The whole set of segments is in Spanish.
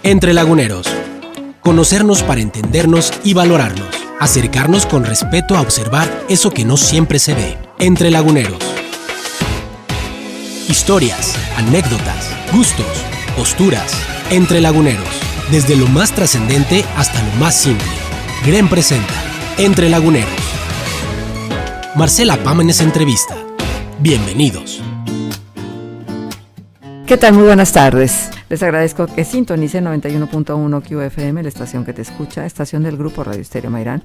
Entre Laguneros. Conocernos para entendernos y valorarnos. Acercarnos con respeto a observar eso que no siempre se ve. Entre Laguneros. Historias, anécdotas, gustos, posturas. Entre Laguneros. Desde lo más trascendente hasta lo más simple. GREM presenta Entre Laguneros. Marcela Pámenes entrevista. Bienvenidos. ¿Qué tal? Muy buenas tardes. Les agradezco que sintonicen 91.1 QFM, la estación que te escucha, estación del Grupo Radio Estéreo Mairán,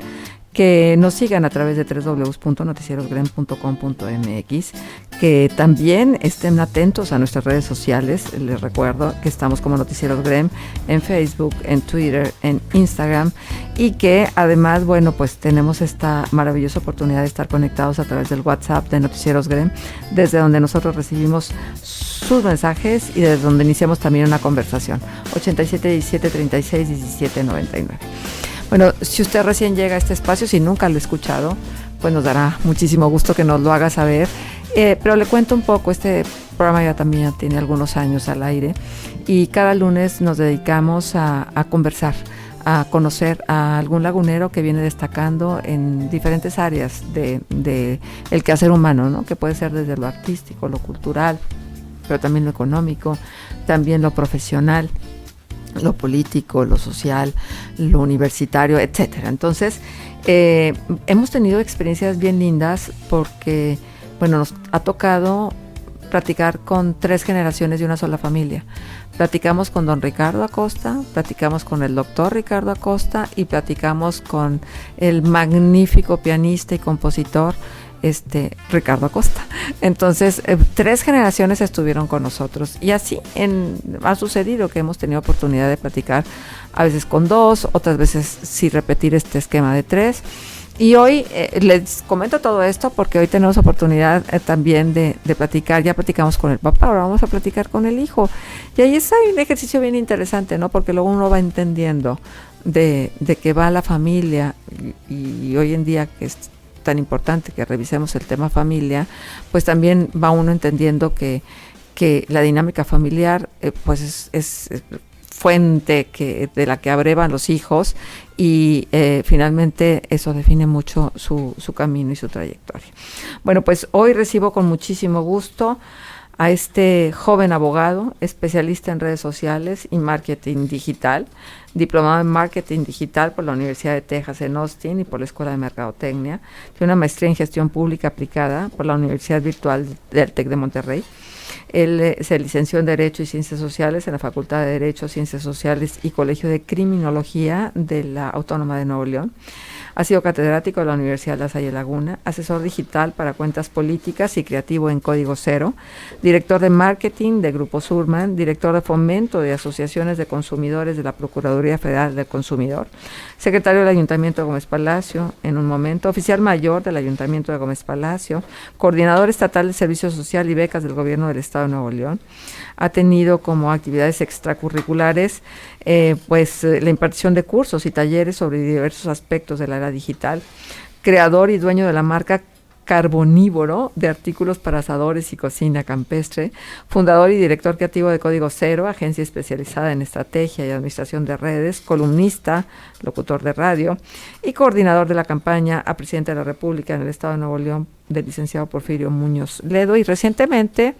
que nos sigan a través de www.noticierosgrem.com.mx, que también estén atentos a nuestras redes sociales. Les recuerdo que estamos como Noticieros Grem en Facebook, en Twitter, en Instagram, y que además, bueno, pues tenemos esta maravillosa oportunidad de estar conectados a través del WhatsApp de Noticieros Grem, desde donde nosotros recibimos sus mensajes y desde donde iniciamos también una conversación. 87 17 36 17 99. Bueno, si usted recién llega a este espacio, si nunca lo ha escuchado, pues nos dará muchísimo gusto que nos lo haga saber. Pero le cuento un poco, este programa ya también tiene algunos años al aire y cada lunes nos dedicamos a conversar, a conocer a algún lagunero que viene destacando en diferentes áreas de el quehacer humano, ¿no? Que puede ser desde lo artístico, lo cultural, pero también lo económico, también lo profesional, lo político, lo social, lo universitario, etcétera. Entonces, hemos tenido experiencias bien lindas porque, bueno, nos ha tocado platicar con 3 generaciones de una sola familia. Platicamos con don Ricardo Acosta, platicamos con el doctor Ricardo Acosta y platicamos con el magnífico pianista y compositor Ricardo Acosta. Entonces, 3 generaciones estuvieron con nosotros y así ha sucedido que hemos tenido oportunidad de platicar a veces con 2, otras veces sí repetir este esquema de 3. Y hoy les comento todo esto porque hoy tenemos oportunidad también de platicar. Ya platicamos con el papá, ahora vamos a platicar con el hijo. Y ahí está un ejercicio bien interesante, ¿no? Porque luego uno va entendiendo de qué va la familia y hoy en día que es tan importante que revisemos el tema familia, pues también va uno entendiendo que la dinámica familiar pues es fuente de la que abrevan los hijos y finalmente eso define mucho su camino y su trayectoria. Bueno, pues hoy recibo con muchísimo gusto a este joven abogado, especialista en redes sociales y marketing digital, diplomado en marketing digital por la Universidad de Texas en Austin y por la Escuela de Mercadotecnia. Tiene una maestría en gestión pública aplicada por la Universidad Virtual del TEC de Monterrey. Él se licenció en Derecho y Ciencias Sociales en la Facultad de Derecho, Ciencias Sociales y Colegio de Criminología de la Autónoma de Nuevo León. Ha sido catedrático de la Universidad La Salle Laguna, asesor digital para cuentas políticas y creativo en Código Cero, director de marketing de Grupo Surman, director de fomento de asociaciones de consumidores de la Procuraduría Federal del Consumidor, secretario del Ayuntamiento de Gómez Palacio, en un momento, oficial mayor del Ayuntamiento de Gómez Palacio, coordinador estatal de Servicio Social y becas del Gobierno del Estado de Nuevo León. Ha tenido como actividades extracurriculares la impartición de cursos y talleres sobre diversos aspectos de la era digital, creador y dueño de la marca Carbonívoro de artículos para asadores y cocina campestre, fundador y director creativo de Código Cero, agencia especializada en estrategia y administración de redes, columnista, locutor de radio y coordinador de la campaña a presidente de la República en el Estado de Nuevo León del licenciado Porfirio Muñoz Ledo y recientemente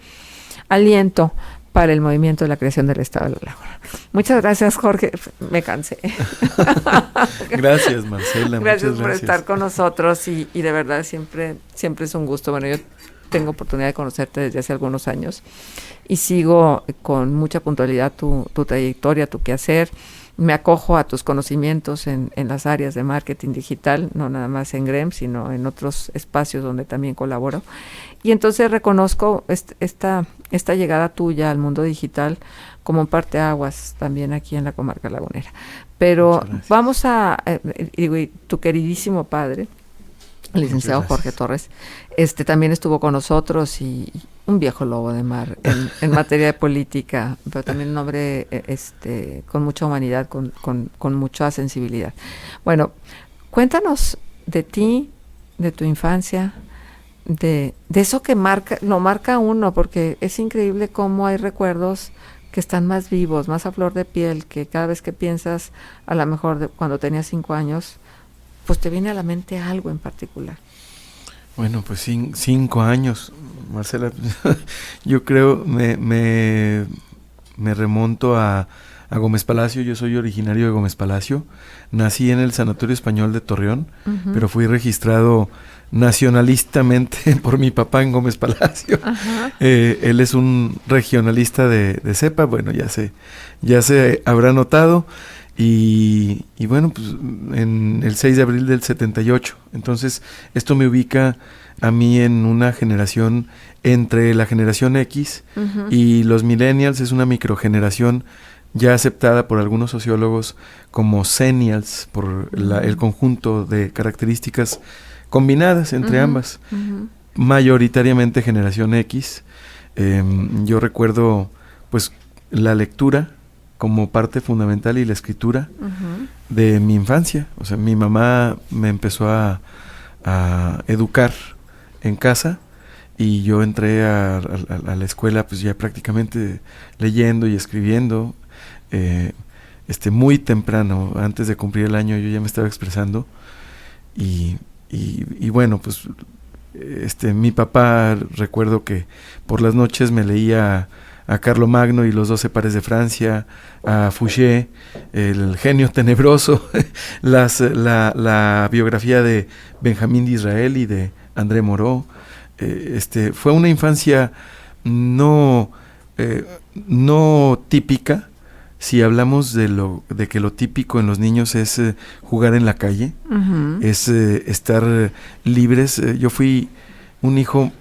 aliento para el movimiento de la creación del Estado de la Laguna. Muchas gracias, Jorge. Me cansé. Gracias, Marcela. Gracias por estar con nosotros y de verdad siempre es un gusto. Bueno, yo tengo oportunidad de conocerte desde hace algunos años y sigo con mucha puntualidad tu trayectoria, tu quehacer. Me acojo a tus conocimientos en las áreas de marketing digital, no nada más en GREM, sino en otros espacios donde también colaboro. Y entonces reconozco esta llegada tuya al mundo digital como un parteaguas también aquí en la comarca lagunera. Pero vamos a, tu queridísimo padre, el licenciado Jorge Torres, también estuvo con nosotros y un viejo lobo de mar en materia de política, pero también un hombre con mucha humanidad, con mucha sensibilidad. Bueno, cuéntanos de ti, de tu infancia, de eso que lo marca uno, porque es increíble cómo hay recuerdos que están más vivos, más a flor de piel, que cada vez que piensas, a lo mejor cuando tenías 5 años, pues te viene a la mente algo en particular. Bueno, pues 5 años, Marcela. Yo creo, me remonto a Gómez Palacio. Yo soy originario de Gómez Palacio. Nací en el Sanatorio Español de Torreón, pero fui registrado nacionalistamente por mi papá en Gómez Palacio. Él es un regionalista de cepa, bueno, ya se habrá notado. Y bueno, pues en el 6 de abril del 78. Entonces, esto me ubica a mí en una generación entre la generación X y los millennials. Es una microgeneración ya aceptada por algunos sociólogos como Zennials, por el conjunto de características combinadas entre ambas. Mayoritariamente generación X. Yo recuerdo pues la lectura como parte fundamental y la escritura de mi infancia. O sea, mi mamá me empezó a educar en casa y yo entré a la escuela pues ya prácticamente leyendo y escribiendo. Muy temprano, antes de cumplir el año, yo ya me estaba expresando y bueno, pues mi papá, recuerdo que por las noches me leía a Carlomagno y los 12 pares de Francia, a Fouché, el genio tenebroso, la biografía de Benjamín Disraeli y de André Moreau. Fue una infancia no típica. Si hablamos de que lo típico en los niños es jugar en la calle, es estar libres. Yo fui un hijo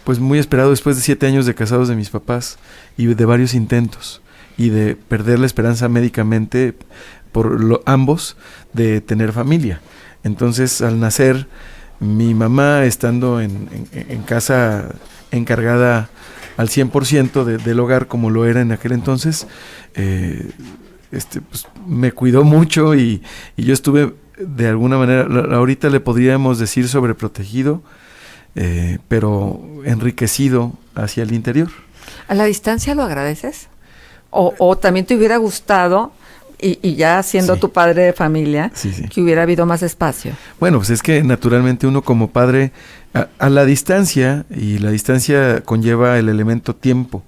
pues muy esperado después de 7 años de casados de mis papás y de varios intentos y de perder la esperanza médicamente por ambos de tener familia. Entonces, al nacer, mi mamá estando en casa encargada al 100% del hogar como lo era en aquel entonces, pues me cuidó mucho y yo estuve de alguna manera, ahorita le podríamos decir sobreprotegido, pero enriquecido hacia el interior. ¿A la distancia lo agradeces? ¿O también te hubiera gustado, y ya siendo tu padre de familia, que hubiera habido más espacio? Bueno, pues es que naturalmente uno como padre, a la distancia, y la distancia conlleva el elemento tiempo,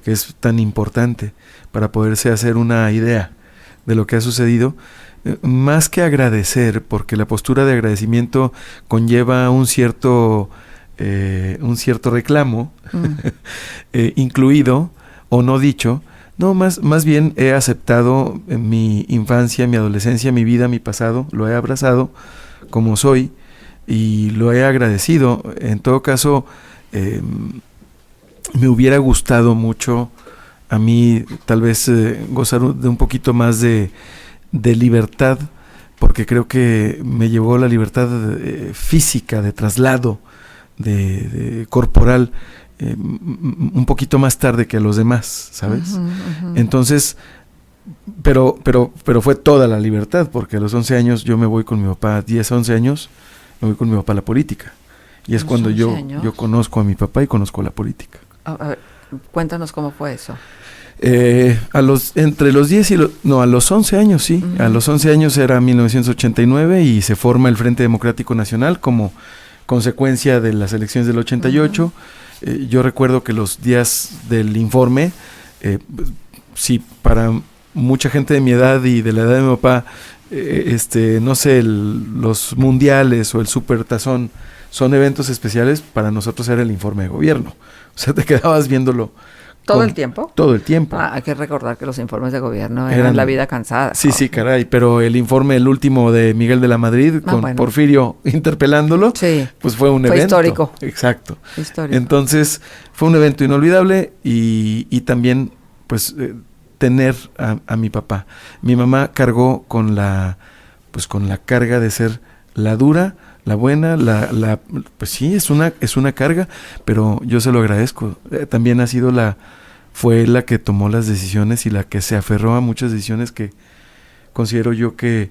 que es tan importante para poderse hacer una idea de lo que ha sucedido, más que agradecer, porque la postura de agradecimiento conlleva un cierto reclamo, incluido o no dicho. No, más bien he aceptado mi infancia, mi adolescencia, mi vida, mi pasado, lo he abrazado como soy y lo he agradecido. En todo caso, me hubiera gustado mucho a mí tal vez gozar de un poquito más de libertad, porque creo que me llevó la libertad física, de traslado, de corporal, un poquito más tarde que a los demás, ¿sabes? Entonces, pero fue toda la libertad, porque a los 11 años yo me voy con mi papá, 10, 11 años, me voy con mi papá a la política. Y es cuando yo conozco a mi papá y conozco la política. A ver, cuéntanos cómo fue eso. Entre los 10 a los 11 años, sí. A los 11 años era 1989 y se forma el Frente Democrático Nacional como consecuencia de las elecciones del 88. Yo recuerdo que los días del informe, sí, para mucha gente de mi edad y de la edad de mi papá, no sé, los mundiales o el supertazón son eventos especiales. Para nosotros era el informe de gobierno. O sea, te quedabas viéndolo. ¿Todo el tiempo? Todo el tiempo. Hay que recordar que los informes de gobierno eran la vida cansada. Sí, sí, caray, pero el informe, el último de Miguel de la Madrid, con Porfirio interpelándolo, pues fue un evento. Fue histórico. Exacto. Histórico. Entonces, fue un evento inolvidable y también, pues, tener a mi papá. Mi mamá cargó con la carga de ser la dura, la buena, pues sí, es una carga, pero yo se lo agradezco. También fue la que tomó las decisiones y la que se aferró a muchas decisiones que considero yo que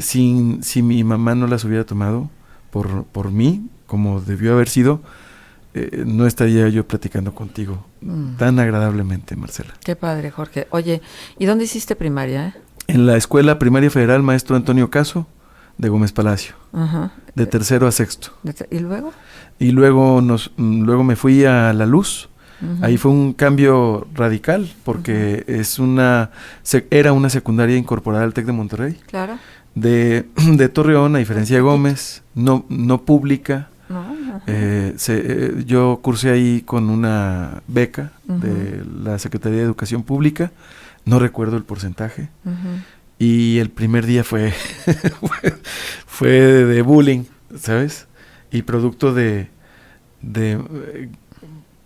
si mi mamá no las hubiera tomado por mí, como debió haber sido, no estaría yo platicando contigo tan agradablemente, Marcela. Qué padre, Jorge. Oye, ¿y dónde hiciste primaria? En la Escuela Primaria Federal Maestro Antonio Caso de Gómez Palacio, de tercero a sexto. ¿Y luego? Y luego me fui a La Luz. Ahí fue un cambio radical porque era una secundaria incorporada al TEC de Monterrey. Claro. De Torreón, a diferencia de Gómez, no pública. Yo cursé ahí con una beca de la Secretaría de Educación Pública, no recuerdo el porcentaje, y el primer día fue de bullying, ¿sabes? Y producto de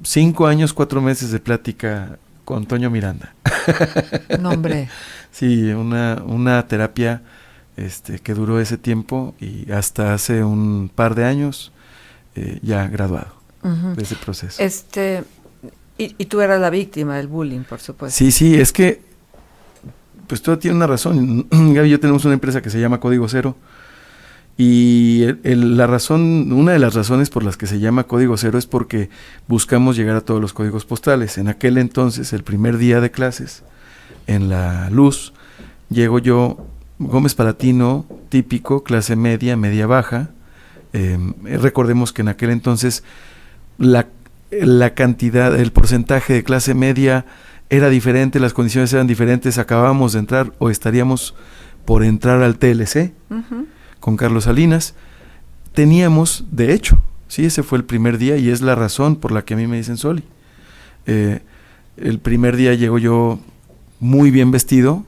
5 años, 4 meses de plática con Toño Miranda. No, hombre. Sí, una terapia que duró ese tiempo y hasta hace un par de años ya graduado de ese proceso. Y tú eras la víctima del bullying, por supuesto. Sí, es que pues todo tiene una razón. Gaby y yo tenemos una empresa que se llama Código Cero y una de las razones por las que se llama Código Cero es porque buscamos llegar a todos los códigos postales. En aquel entonces, el primer día de clases en La Luz, llego yo, Gómez Palatino, típico, clase media, media baja. Recordemos que en aquel entonces la cantidad, el porcentaje de clase media era diferente, las condiciones eran diferentes, acabábamos de entrar o estaríamos por entrar al TLC con Carlos Salinas. Teníamos, de hecho, sí, ese fue el primer día y es la razón por la que a mí me dicen Soli. El primer día llego yo muy bien vestido,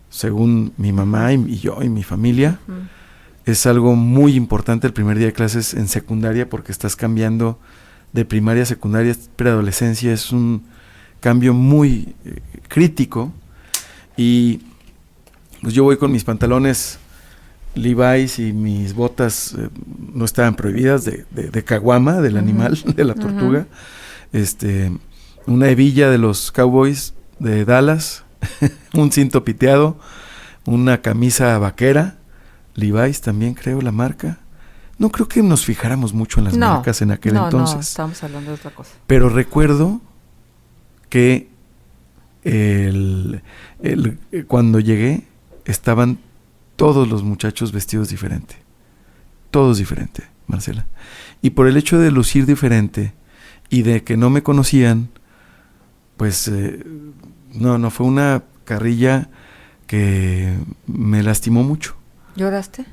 según mi mamá y yo y mi familia. Es algo muy importante el primer día de clases en secundaria porque estás cambiando de primaria a secundaria, preadolescencia, es un cambio muy crítico. Y pues yo voy con mis pantalones Levi's y mis botas no estaban prohibidas de caguama, del animal, de la tortuga. Una hebilla de los Cowboys de Dallas, un cinto piteado, una camisa vaquera, Levi's también creo la marca. No creo que nos fijáramos mucho en las marcas en aquel entonces. No, estamos hablando de otra cosa. Pero recuerdo que cuando llegué estaban todos los muchachos vestidos diferente. Todos diferente, Marcela. Y por el hecho de lucir diferente y de que no me conocían, pues no fue una carrilla que me lastimó mucho. ¿Lloraste?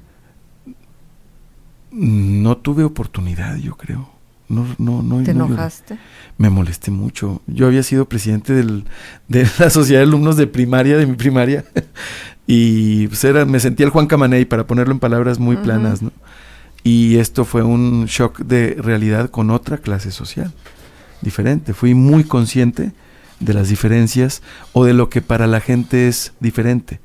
No tuve oportunidad, yo creo. No. ¿Te enojaste? Me molesté mucho. Yo había sido presidente de la sociedad de alumnos de primaria, de mi primaria, y pues me sentía el Juan Camaney, para ponerlo en palabras muy planas, ¿no? Y esto fue un shock de realidad con otra clase social, diferente. Fui muy consciente de las diferencias o de lo que para la gente es diferente.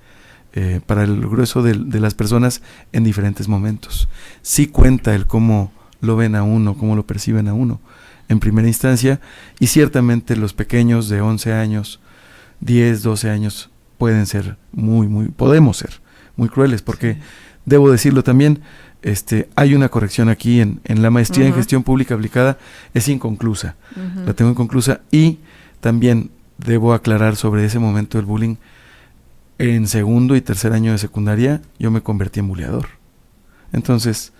Para el grueso de las personas en diferentes momentos. Sí cuenta el cómo lo ven a uno, cómo lo perciben a uno en primera instancia, y ciertamente los pequeños de 11 años, 10, 12 años podemos ser muy crueles, porque debo decirlo también, hay una corrección aquí en la maestría en gestión pública aplicada, es inconclusa, la tengo inconclusa, y también debo aclarar sobre ese momento del bullying. En segundo y tercer año de secundaria yo me convertí en buleador. Entonces...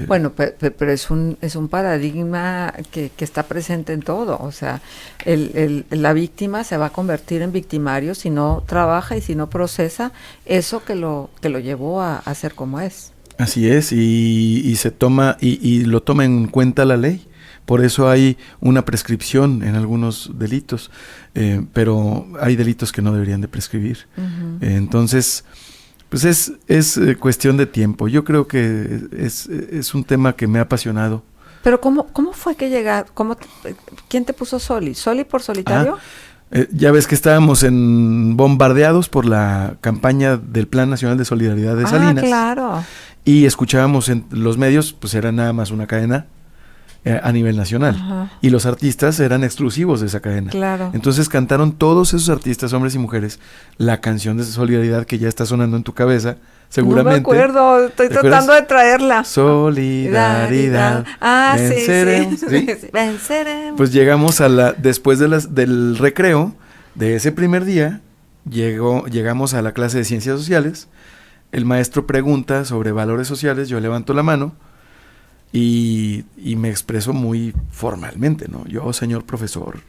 bueno, pero es un paradigma que está presente en todo. O sea, la víctima se va a convertir en victimario si no trabaja y si no procesa eso que lo llevó a ser como es. Así es, y se toma y lo toma en cuenta la ley. Por eso hay una prescripción en algunos delitos, pero hay delitos que no deberían de prescribir. Entonces, pues es cuestión de tiempo. Yo creo que es un tema que me ha apasionado. Pero ¿cómo fue que llegaste? ¿Quién te puso Soli? ¿Soli por solitario? Ya ves que estábamos bombardeados por la campaña del Plan Nacional de Solidaridad de Salinas. Claro. Y escuchábamos en los medios, pues era nada más una cadena a nivel nacional, y los artistas eran exclusivos de esa cadena. Claro. Entonces cantaron todos esos artistas, hombres y mujeres, la canción de solidaridad que ya está sonando en tu cabeza seguramente. No me acuerdo, estoy tratando de traerla. Solidaridad. Venceremos. ¿Sí? Venceremos. Pues llegamos después del recreo de ese primer día, llegamos a la clase de ciencias sociales. El maestro pregunta sobre valores sociales, yo levanto la mano y me expreso muy formalmente, ¿no? Yo, señor profesor,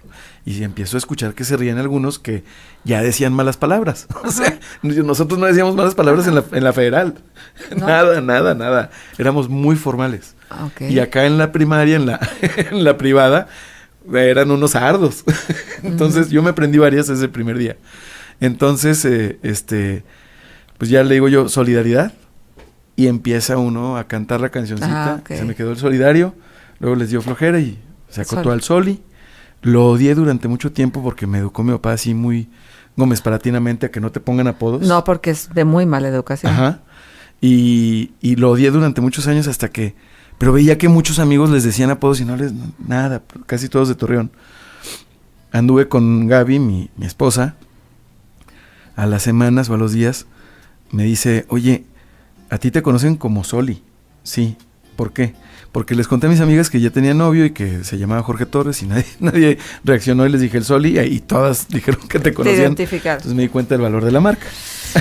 y empiezo a escuchar que se ríen algunos que ya decían malas palabras. O sea, nosotros no decíamos malas palabras en la federal. ¿No? Nada. Éramos muy formales. Okay. Y acá en la primaria, en la privada, eran unos sardos. Entonces yo me aprendí varias ese primer día. Entonces, pues ya le digo yo, solidaridad. Y empieza uno a cantar la cancioncita. Okay. Se me quedó el solidario. Luego les dio flojera y se acotó al soli. Lo odié durante mucho tiempo porque me educó mi papá así muy Gómez Palatinamente a que no te pongan apodos. No, porque es de muy mala educación. Ajá. Y lo odié durante muchos años hasta que... Pero veía que muchos amigos les decían apodos y no les... Nada, casi todos de Torreón. Anduve con Gaby, mi esposa. A las semanas o a los días me dice, oye, a ti te conocen como Soli. Sí, ¿por qué? Porque les conté a mis amigas que ya tenía novio y que se llamaba Jorge Torres y nadie reaccionó y les dije el Soli y todas dijeron que te conocían. Te identificaron. Entonces me di cuenta del valor de la marca.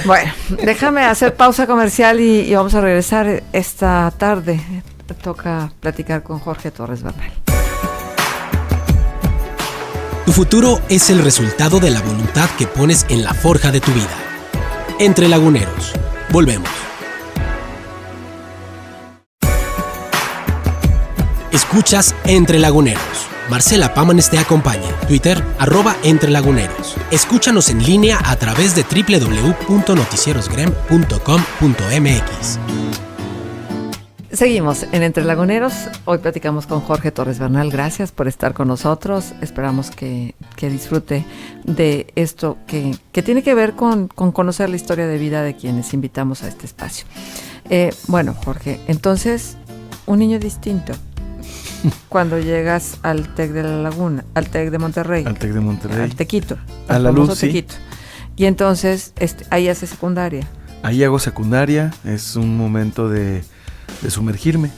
Bueno, déjame hacer pausa comercial y vamos a regresar esta tarde. Toca platicar con Jorge Torres Bernal. Tu futuro es el resultado de la voluntad que pones en la forja de tu vida. Entre Laguneros. Volvemos. Escuchas Entre Laguneros. Marcela Pámanes te acompaña. Twitter, @entrelaguneros. Escúchanos en línea a través de www.noticierosgrem.com.mx. Seguimos en Entre Laguneros. Hoy platicamos con Jorge Torres Bernal. Gracias por estar con nosotros. Esperamos que disfrute de esto que tiene que ver con conocer la historia de vida de quienes invitamos a este espacio. Bueno, Jorge, entonces, un niño distinto. Cuando llegas al TEC de la Laguna, al TEC de Monterrey. Al TEC de Monterrey. Al Tequito. A la luz, sí. Tequito. Y entonces, ahí haces secundaria. Ahí hago secundaria. Es un momento de sumergirme.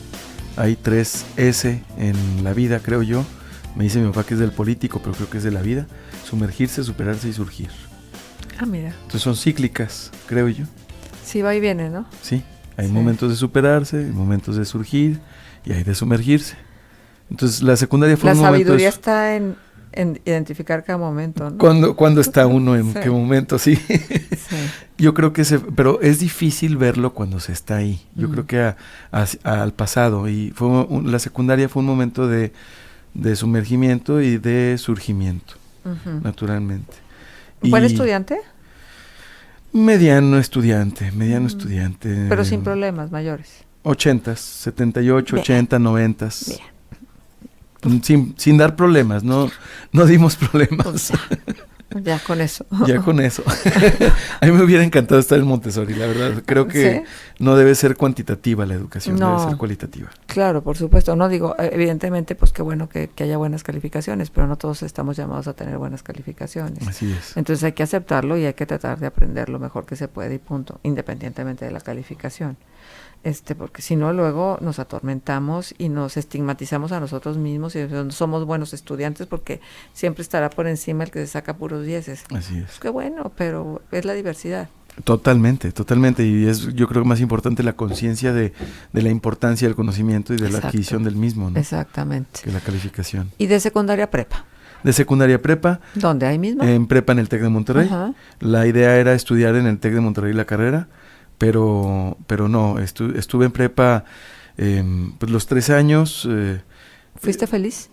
Hay 3 S en la vida, creo yo. Me dice mi papá que es del político, pero creo que es de la vida. Sumergirse, superarse y surgir. Ah, mira. Entonces son cíclicas, creo yo. Sí, va y viene, ¿no? Sí, hay momentos de superarse, hay momentos de surgir y hay de sumergirse. Entonces la secundaria fue un momento... La sabiduría está en identificar cada momento, ¿no? ¿Cuándo está uno en qué momento? Sí. Sí. Yo creo que pero es difícil verlo cuando se está ahí. Yo creo que al pasado. Y la secundaria fue un momento de sumergimiento y de surgimiento, naturalmente. ¿Buen estudiante? Mediano estudiante. Pero sin problemas mayores. 80s, 78, Bien. 80, 90s. Bien. Sin dar problemas, no dimos problemas. Ya con eso. Ya con eso. A mí me hubiera encantado estar en Montessori, la verdad. Creo que ¿Sí? no debe ser cuantitativa la educación, No. debe ser cualitativa. Claro, por supuesto. No digo, evidentemente, pues qué bueno que haya buenas calificaciones, pero no todos estamos llamados a tener buenas calificaciones. Así es. Entonces hay que aceptarlo y hay que tratar de aprender lo mejor que se puede y punto, independientemente de la calificación. Porque si no luego nos atormentamos y nos estigmatizamos a nosotros mismos y no somos buenos estudiantes porque siempre estará por encima el que se saca puros 10. Así es. Pues qué bueno, pero es la diversidad. Totalmente. Y es, yo creo, más importante la conciencia de la importancia del conocimiento y de la adquisición del mismo, ¿no? Exactamente. Que la calificación. Y de secundaria prepa. De secundaria prepa. ¿Dónde? ¿Ahí mismo? En prepa en el TEC de Monterrey. Ajá. La idea era estudiar en el TEC de Monterrey la carrera, pero no, estuve en prepa pues los 3 años. ¿Fuiste feliz?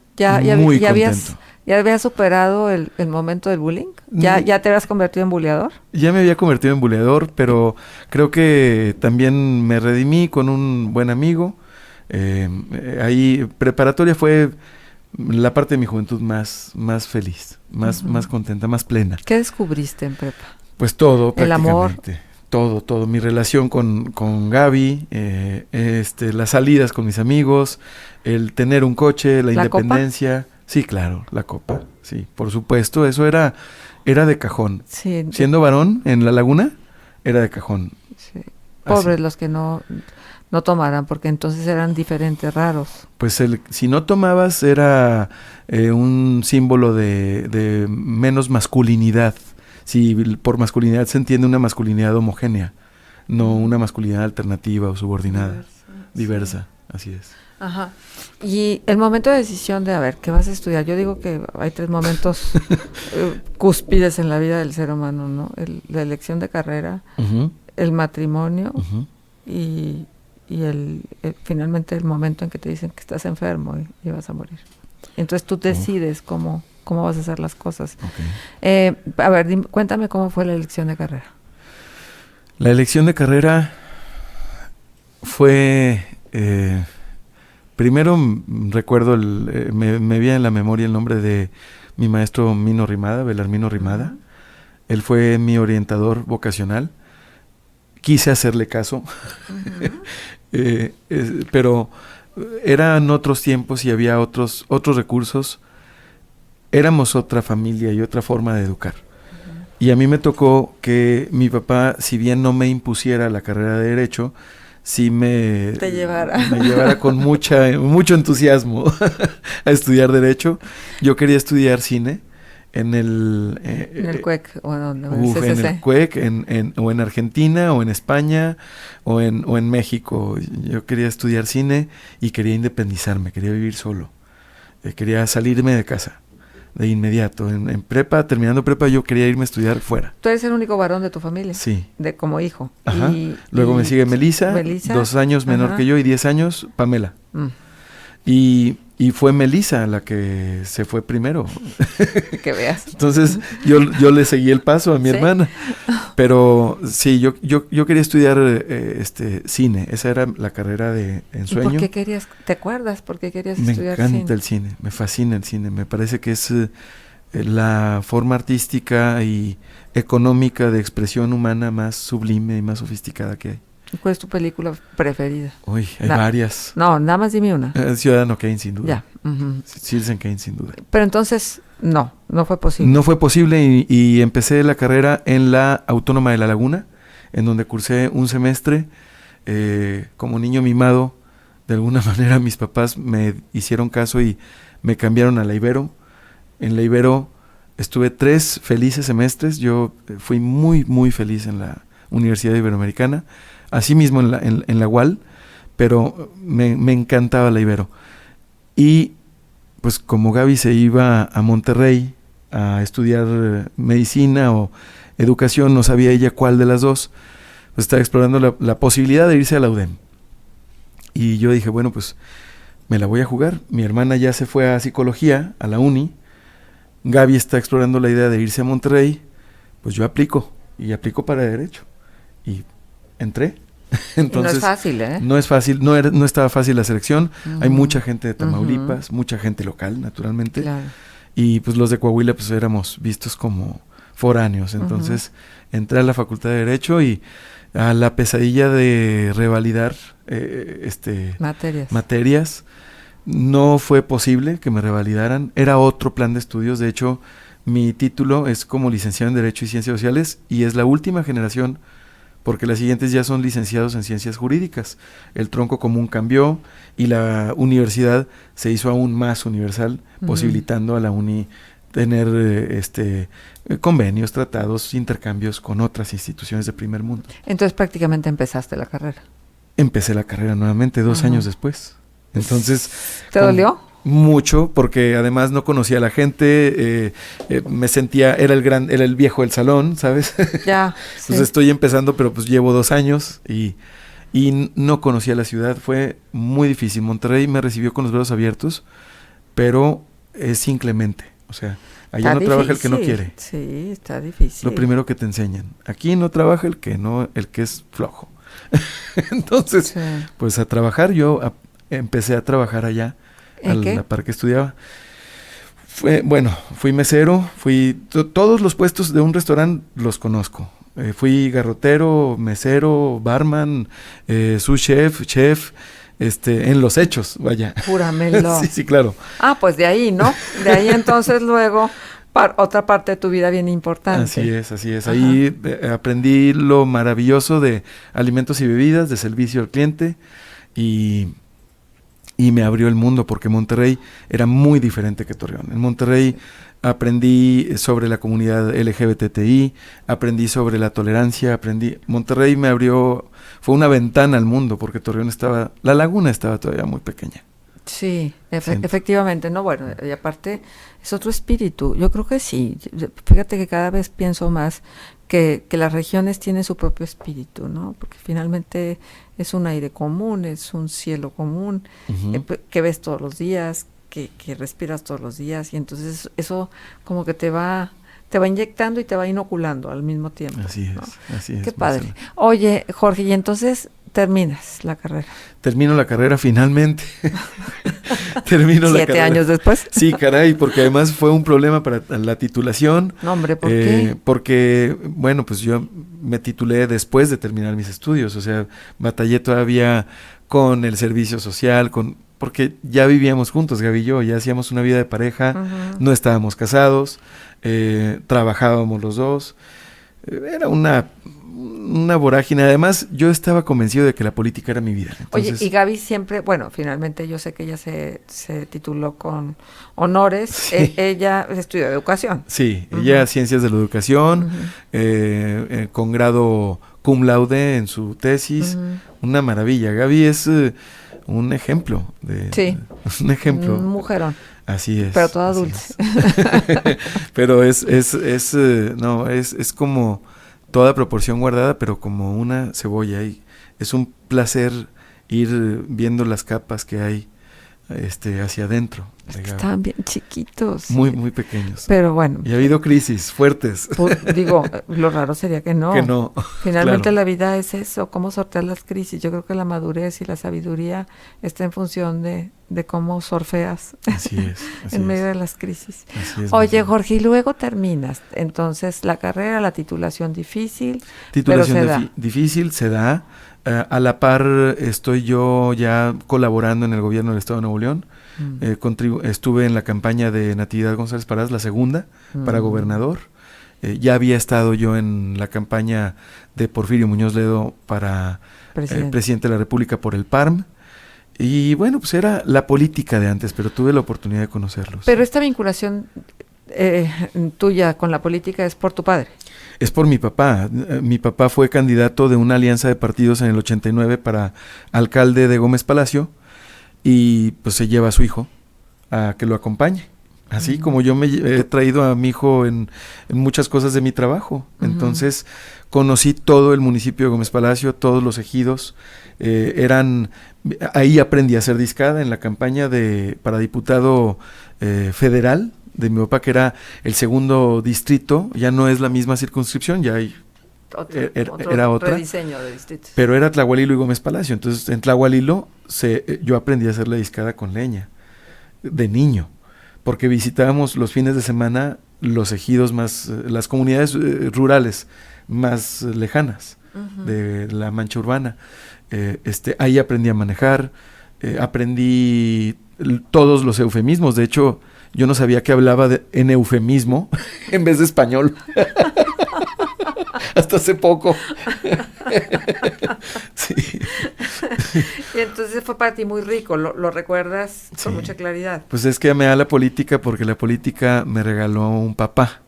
Muy ¿Ya contento. habías superado el momento del bullying? ¿Ya te habías convertido en buleador? Ya me había convertido en buleador, pero creo que también me redimí con un buen amigo. Ahí preparatoria fue la parte de mi juventud más feliz, más contenta, más plena. ¿Qué descubriste en prepa? Pues todo, El amor. Todo. Mi relación con Gaby, las salidas con mis amigos, el tener un coche, la independencia. ¿Copa? Sí, claro, la copa. Sí, por supuesto, eso era de cajón. Sí. Siendo varón en La Laguna, era de cajón. Sí. pobres Así. los que no tomaran, porque entonces eran diferentes, raros. Pues si no tomabas era un símbolo de menos masculinidad. Si por masculinidad se entiende una masculinidad homogénea, no una masculinidad alternativa o subordinada, diversa, así es. Ajá. Y el momento de decisión de, a ver, ¿qué vas a estudiar? Yo digo que hay 3 momentos cúspides en la vida del ser humano, ¿no? La elección de carrera, Uh-huh. el matrimonio Uh-huh. y finalmente el momento en que te dicen que estás enfermo y vas a morir. Entonces tú decides cómo vas a hacer las cosas. Okay. A ver, cuéntame cómo fue la elección de carrera. La elección de carrera fue... primero recuerdo, me viene en la memoria el nombre de mi maestro Mino Rimada, Belarmino Rimada. Uh-huh. Él fue mi orientador vocacional. Quise hacerle caso, uh-huh. Pero eran otros tiempos y había otros recursos. Éramos otra familia y otra forma de educar. Uh-huh. Y a mí me tocó que mi papá, si bien no me impusiera la carrera de Derecho, sí me llevara con mucho entusiasmo a estudiar Derecho. Yo quería estudiar cine en el CUEC o en el CUEC, o en Argentina, o en España, o en México. Yo quería estudiar cine y quería independizarme, quería vivir solo. Quería salirme de casa de inmediato. En prepa, terminando prepa, yo quería irme a estudiar fuera. ¿Tú eres el único varón de tu familia? Sí. Como hijo. Ajá. Luego me sigue Melissa, 2 años menor que yo, y 10 años Pamela. Y fue Melissa la que se fue primero. Que veas. Entonces yo le seguí el paso a mi hermana. Pero sí, yo quería estudiar cine. Esa era la carrera de ensueño. ¿Y por qué querías, te acuerdas por qué querías estudiar cine? Me encanta el cine, me fascina el cine. Me parece que es la forma artística y económica de expresión humana más sublime y más sofisticada que hay. ¿Cuál es tu película preferida? Uy, hay varias. No, nada más dime una. Ciudadano Kane, sin duda. Ya. Uh-huh. Citizen Kane, sin duda. Pero entonces, no fue posible. No fue posible y empecé la carrera en la Autónoma de La Laguna, en donde cursé un semestre. Como niño mimado, de alguna manera mis papás me hicieron caso y me cambiaron a la Ibero. En la Ibero estuve 3 felices semestres. Yo fui muy, muy feliz en la Universidad Iberoamericana. Asimismo en la UAL, pero me encantaba la Ibero. Y pues como Gaby se iba a Monterrey a estudiar medicina o educación, no sabía ella cuál de las dos, pues estaba explorando la posibilidad de irse a la UDEM. Y yo dije, bueno, pues me la voy a jugar. Mi hermana ya se fue a psicología, a la uni. Gaby está explorando la idea de irse a Monterrey. Pues yo aplico para Derecho. Y entré. Entonces, y no es fácil, ¿eh? No es fácil, no estaba fácil la selección. Uh-huh. Hay mucha gente de Tamaulipas, mucha gente local, naturalmente. Claro. Y pues los de Coahuila pues éramos vistos como foráneos. Entonces entré a la Facultad de Derecho y a la pesadilla de revalidar materias. No fue posible que me revalidaran. Era otro plan de estudios. De hecho, mi título es como licenciado en Derecho y Ciencias Sociales y es la última generación, porque las siguientes ya son licenciados en Ciencias Jurídicas. El tronco común cambió y la universidad se hizo aún más universal, posibilitando a la uni tener convenios, tratados, intercambios con otras instituciones de primer mundo. Entonces prácticamente empezaste la carrera. Empecé la carrera nuevamente 2 años después. Entonces... ¿Te dolió? Mucho, porque además no conocía a la gente, me sentía, era el viejo del salón, ¿sabes? Ya. Entonces estoy empezando, pero pues llevo 2 años y no conocía la ciudad, fue muy difícil. Monterrey me recibió con los brazos abiertos, pero es inclemente, o sea, allá no trabaja el que no quiere. Sí, está difícil. Lo primero que te enseñan. Aquí no trabaja el que es flojo. Entonces, pues a trabajar, empecé a trabajar allá. A la par que estudiaba. Fui mesero, todos los puestos de un restaurante los conozco. Fui garrotero, mesero, barman, sous chef, en los hechos, vaya. Júramelo. Sí, claro. Ah, pues de ahí, ¿no? De ahí entonces luego otra parte de tu vida bien importante. Así es. Ahí aprendí lo maravilloso de alimentos y bebidas, de servicio al cliente, y me abrió el mundo, porque Monterrey era muy diferente que Torreón. En Monterrey aprendí sobre la comunidad LGBTI, aprendí sobre la tolerancia, Monterrey me abrió, fue una ventana al mundo, porque Torreón la laguna estaba todavía muy pequeña. Sí, efectivamente, ¿no? Bueno, y aparte es otro espíritu. Yo creo que sí. Fíjate que cada vez pienso más que las regiones tienen su propio espíritu, ¿no? Porque finalmente es un aire común, es un cielo común, que ves todos los días, que respiras todos los días, y entonces eso como que te va inyectando y te va inoculando al mismo tiempo. Así es, ¿no? Así es. Qué padre. Marcela. Oye, Jorge, y entonces terminas la carrera. Termino la carrera finalmente. Termino 7 la carrera. años después. Sí, caray, porque además fue un problema para la titulación. No, hombre, ¿por qué? Porque, bueno, pues yo me titulé después de terminar mis estudios, o sea, batallé todavía con el servicio social, porque ya vivíamos juntos, Gaby y yo, ya hacíamos una vida de pareja, no estábamos casados, trabajábamos los dos, era una vorágine. Además, yo estaba convencido de que la política era mi vida. Entonces, oye, y Gaby siempre, bueno, finalmente yo sé que ella se tituló con honores, sí. Ella estudió educación. Sí, ella ciencias de la educación, con grado cum laude en su tesis, una maravilla. Gaby es un ejemplo. Un ejemplo. Un mujerón. Así es. Pero toda dulce. Pero es como toda proporción guardada, pero como una cebolla. Y es un placer ir viendo las capas que hay hacia adentro. Estaban bien chiquitos. Muy, muy pequeños. Pero bueno. Y ha habido crisis fuertes. Digo, lo raro sería que no. Que no. Finalmente claro. La vida es eso, cómo sortear las crisis. Yo creo que la madurez y la sabiduría está en función de cómo surfeas. Así es. En medio de las crisis. Así es. Oye, Jorge, y luego terminas. Entonces, la carrera, la titulación difícil. Titulación difícil, se da. A la par estoy yo ya colaborando en el gobierno del Estado de Nuevo León. Estuve en la campaña de Natividad González Parás, la segunda, para gobernador. Ya había estado yo en la campaña de Porfirio Muñoz Ledo para presidente de la República por el PARM. Y bueno, pues era la política de antes, pero tuve la oportunidad de conocerlos. Pero esta vinculación tuya con la política es por tu padre. Es por mi papá. Mi papá fue candidato de una alianza de partidos en el 89 para alcalde de Gómez Palacio, y pues se lleva a su hijo a que lo acompañe. Así como yo me he traído a mi hijo en muchas cosas de mi trabajo. Entonces conocí todo el municipio de Gómez Palacio, todos los ejidos. Ahí aprendí a hacer discada en la campaña para diputado federal de mi papá, que era el segundo distrito. Ya no es la misma circunscripción, ya hay era otra rediseño de distritos. Pero era Tlahualilo y Gómez Palacio. Entonces en Tlahualilo yo aprendí a hacer la discada con leña de niño, porque visitábamos los fines de semana los ejidos las comunidades rurales más lejanas de la mancha urbana. Ahí aprendí a manejar, aprendí todos los eufemismos. De hecho, yo no sabía que hablaba en eufemismo en vez de español. Hasta hace poco. Sí. Y entonces fue para ti muy rico, lo recuerdas con mucha claridad. Pues es que amé a la política porque la política me regaló un papá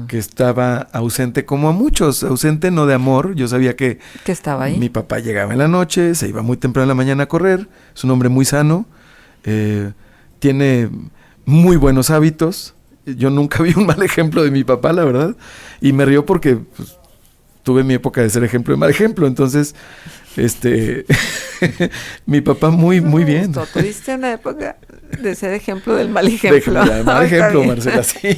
que estaba ausente, como a muchos, ausente no de amor. Yo sabía que estaba ahí. Mi papá llegaba en la noche, se iba muy temprano en la mañana a correr, es un hombre muy sano, tiene muy buenos hábitos. Yo nunca vi un mal ejemplo de mi papá, la verdad, y me río porque pues, tuve mi época de ser ejemplo de mal ejemplo. Entonces, mi papá muy bien. Tuviste una época de ser ejemplo del mal ejemplo. De mal ejemplo, Marcela, sí.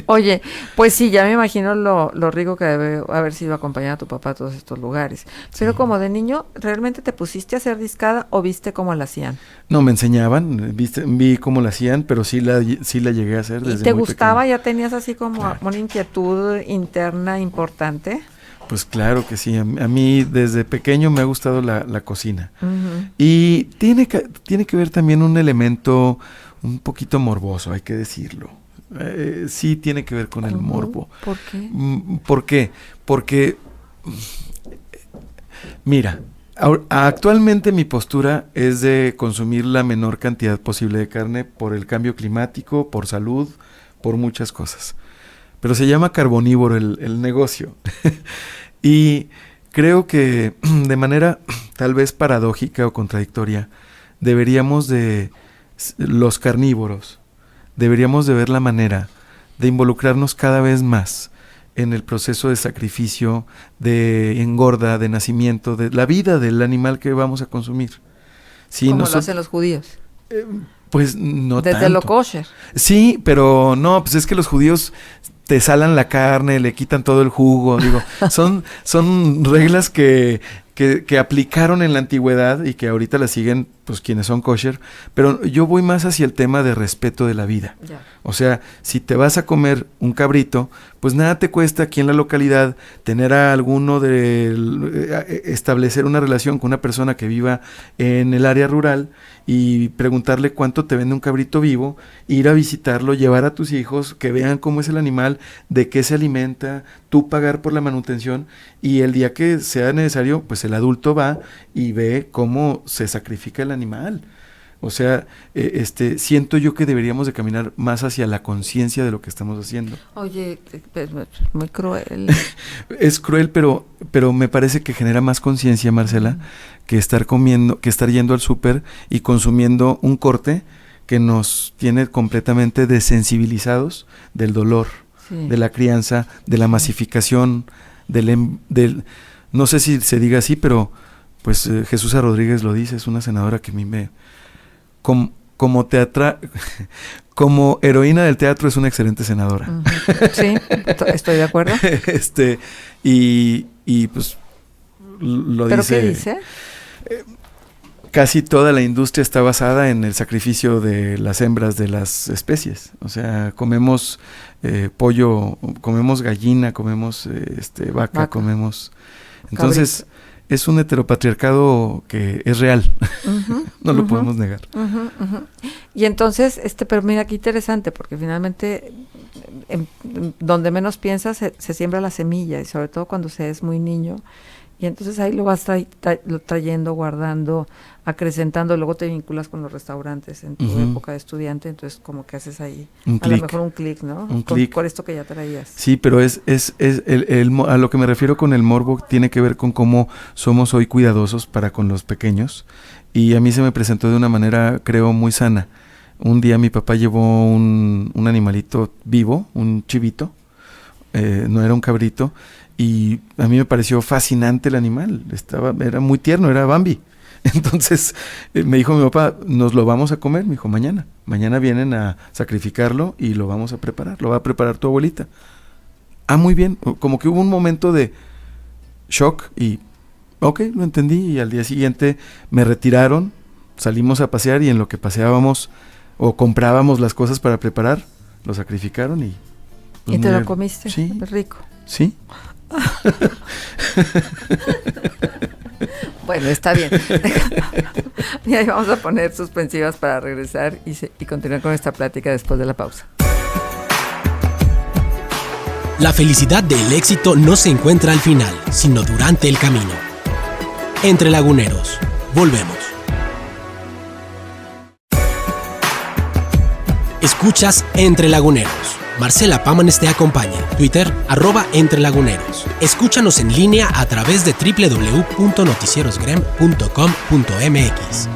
Oye, pues sí, ya me imagino lo rico que debe haber sido acompañar a tu papá a todos estos lugares. Pero como de niño, ¿realmente te pusiste a hacer discada o viste cómo la hacían? No, me enseñaban, vi cómo la hacían, pero sí la llegué a hacer desde ¿Y te muy gustaba? pequeño. ¿Ya tenías así como una inquietud interna importante? Pues claro que sí, a mí desde pequeño me ha gustado la cocina. Y tiene que ver también un elemento un poquito morboso, hay que decirlo. Sí tiene que ver con el morbo. ¿Por qué? ¿Por qué? Porque, mira, actualmente mi postura es de consumir la menor cantidad posible de carne por el cambio climático, por salud, por muchas cosas. Pero se llama carbonívoro el negocio. Y creo que de manera tal vez paradójica o contradictoria, los carnívoros, deberíamos de ver la manera de involucrarnos cada vez más en el proceso de sacrificio, de engorda, de nacimiento, de la vida del animal que vamos a consumir. Sí, como lo hacen los judíos. Pues no desde tanto. Lo kosher. Sí, pero no, pues es que los judíos te salan la carne, le quitan todo el jugo, digo, son reglas que aplicaron en la antigüedad y que ahorita las siguen pues quienes son kosher, pero yo voy más hacia el tema de respeto de la vida. Ya. O sea, si te vas a comer un cabrito, pues nada te cuesta aquí en la localidad tener a alguno establecer una relación con una persona que viva en el área rural y preguntarle cuánto te vende un cabrito vivo, ir a visitarlo, llevar a tus hijos, que vean cómo es el animal, de qué se alimenta, tú pagar por la manutención, y el día que sea necesario, pues el adulto va y ve cómo se sacrifica el animal. O sea, siento yo que deberíamos de caminar más hacia la conciencia de lo que estamos haciendo. Oye, es muy cruel. Es cruel, pero me parece que genera más conciencia, Marcela, que estar yendo al súper y consumiendo un corte que nos tiene completamente desensibilizados del dolor, de la crianza, de la masificación, no sé si se diga así, pero pues Jesús Rodríguez lo dice, es una senadora que a mí como heroína del teatro es una excelente senadora. Sí, estoy de acuerdo. Y pues lo ¿Pero dice. qué dice? Casi toda la industria está basada en el sacrificio de las hembras de las especies. O sea, comemos pollo, comemos gallina, comemos vaca, comemos. Entonces, es un heteropatriarcado que es real. No lo podemos negar. Y entonces, pero mira qué interesante, porque finalmente donde menos piensas se siembra la semilla, y sobre todo cuando se es muy niño, y entonces ahí lo vas trayendo, guardando, acrecentando, luego te vinculas con los restaurantes en tu época de estudiante, entonces como que haces ahí lo mejor un clic, ¿no? Por esto que ya traías. Sí, pero a lo que me refiero con el morbo tiene que ver con cómo somos hoy cuidadosos para con los pequeños, y a mí se me presentó de una manera, creo, muy sana. Un día mi papá llevó un animalito vivo, un chivito, no era un cabrito, y a mí me pareció fascinante el animal, era muy tierno, era Bambi. Entonces me dijo mi papá, nos lo vamos a comer. Me dijo, mañana vienen a sacrificarlo y lo vamos a preparar, lo va a preparar tu abuelita. Muy bien, como que hubo un momento de shock y ok, lo entendí, y al día siguiente me retiraron, salimos a pasear, y en lo que paseábamos o comprábamos las cosas para preparar, lo sacrificaron y... Pues, ¿y te lo comiste? Sí. Rico. Sí. Bueno, está bien. Y ahí vamos a poner suspensivas para regresar y continuar con esta plática después de la pausa. La felicidad del éxito no se encuentra al final, sino durante el camino. Entre Laguneros. Volvemos. Escuchas Entre Laguneros. Marcela Pámanes te acompaña. Twitter, @entrelaguneros. Escúchanos en línea a través de www.noticierosgrem.com.mx.